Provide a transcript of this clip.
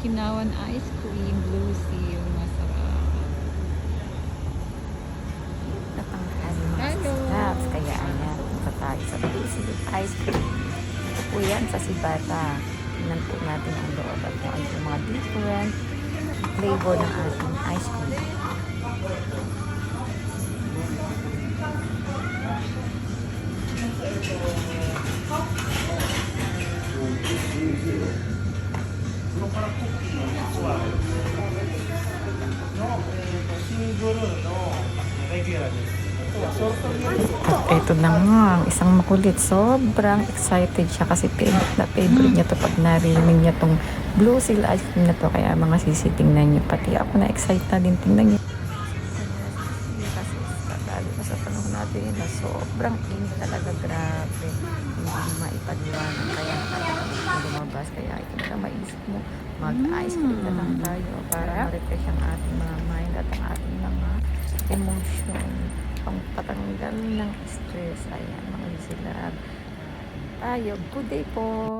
Okinawan ice cream, Blue Seal, masarap. Natanghal mga Hello! snaps. Kaya ayan, punta tayo sa Blue Seal Ice Cream. Ito po yan sa Sibata. Tingnan po natin ang loob at kung ano yung mga different flavor ng ating ice cream. At ito na nga, ang isang makulit. Sobrang excited siya kasi favorite niya to pag narinig niya tong Blue Seal ice cream na to. Kaya mga sisitingnan niyo. Pati ako na excited na din tingnan niyo. Kasi lalo na sa panahon natin na sobrang init talaga, grabe. Hindi maipaliwanag. Kaya nakakalimutan lumabas. Kaya ito na lang maisip mo. Mag-ice cream na lang tayo para ma-refresh ang ating mga mind at ang ating mga emotion. Pangpatanggal ng stress. Ayan, mga silab tayo. Good day po!